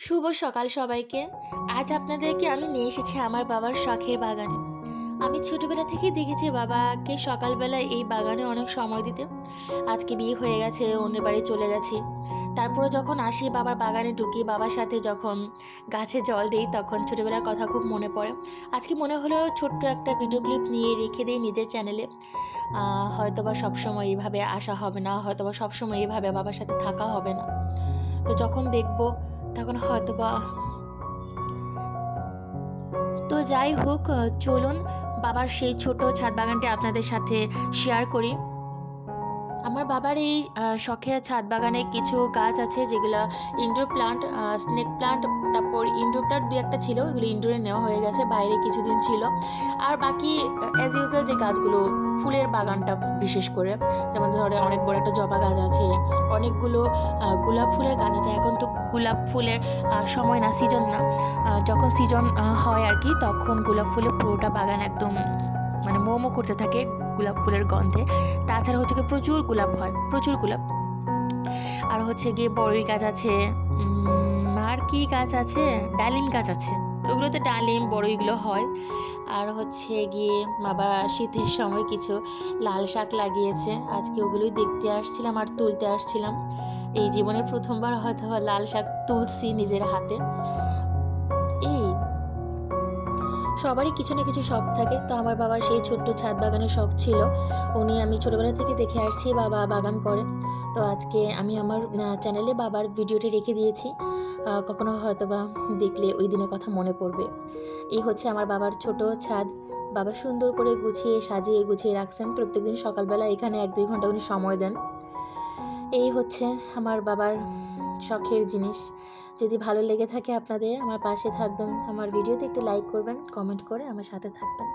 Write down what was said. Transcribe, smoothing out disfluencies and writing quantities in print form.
শুভ সকাল সবাইকে। আজ আপনাদেরকে আমি নিয়ে এসেছি আমার বাবার শখের বাগানে। আমি ছোটবেলা থেকেই দেখেছি বাবাকে সকালবেলা এই বাগানে অনেক সময় দিতে। আজকে বিয়ে হয়ে গেছে, অন্যের বাড়ি চলে গেছি। তারপরে যখন আসি বাবার বাগানে ঢুকি, বাবার সাথে যখন গাছে জল দিই, তখন ছোটবেলার কথা খুব মনে পড়ে। আজকে মনে হলো ছোট্ট একটা ভিডিও ক্লিপ নিয়ে রেখে দিই নিজের চ্যানেলে। হয়তোবা সবসময় এইভাবে আসা হবে না, হয়তোবা সবসময় এইভাবে বাবার সাথে থাকা হবে না। তো যখন দেখবো তখন হয়তোবা। তো যাই হোক, চলুন বাবার সেই ছোট ছাদ বাগানটি আপনাদের সাথে শেয়ার করি। আমার বাবার এই শখের ছাদ বাগানে কিছু গাছ আছে যেগুলো ইনডোর প্লান্ট, স্নেক প্লান্ট, তারপর ইনডোর প্লান্ট দু একটা ছিল, এগুলো ইনডোরে নেওয়া হয়ে গেছে, বাইরে কিছুদিন ছিল। আর বাকি অ্যাজ ইউজুয়াল যে গাছগুলো, ফুলের বাগানটা বিশেষ করে, যেমন ধরে অনেক বড় একটা জবা গাছ আছে, অনেকগুলো গোলাপ ফুলের গাছ আছে। এখন তো গোলাপ ফুলের সময় না, সিজন না। যখন সিজন হয় আর কি, তখন গোলাপ ফুলের পুরোটা বাগান একদম মানে মোমো করতে থাকে গোলাপ ফুলের গন্ধে। তাছাড়া হচ্ছে গিয়ে প্রচুর গোলাপ হয়, প্রচুর গোলাপ। আর হচ্ছে গিয়ে বড়ই গাছ আছে, আর কি গাছ আছে, ডালিম গাছ আছে, ওগুলোতে ডালিম বড়ইগুলো হয়। আর হচ্ছে গিয়ে বাবা শীতের সময় কিছু লাল শাক লাগিয়েছে, আজকে ওগুলোই দেখতে আসছিলাম আর তুলতে আসছিলাম। এই জীবনের প্রথমবার হয়তো লাল শাক তুলছি নিজের হাতে। এই সবারই কিছু না কিছু শখ থাকে, তো আমার বাবার সেই ছোট্ট ছাদ বাগানের শখ ছিল। আমি ছোটোবেলা থেকে দেখে আসছি বাবা বাগান করে। তো আজকে আমি আমার চ্যানেলে বাবার ভিডিওটি রেখে দিয়েছি। কখনো হয়তো বা দেখলে ওই দিনের কথা মনে পড়বে। এই হচ্ছে আমার বাবার ছোট ছাদ। বাবা সুন্দর করে গুছিয়ে সাজিয়ে গুছিয়ে রাখছেন, প্রত্যেকদিন সকালবেলা এখানে 1-2 ঘন্টা উনি সময় দেন। এই হচ্ছে আমার বাবার শখের জিনিস। যদি ভালো লেগে থাকে আপনাদের, আমার পাশে থাকবেন, আমার ভিডিওতে একটু লাইক করবেন, কমেন্ট করে আমার সাথে থাকবেন।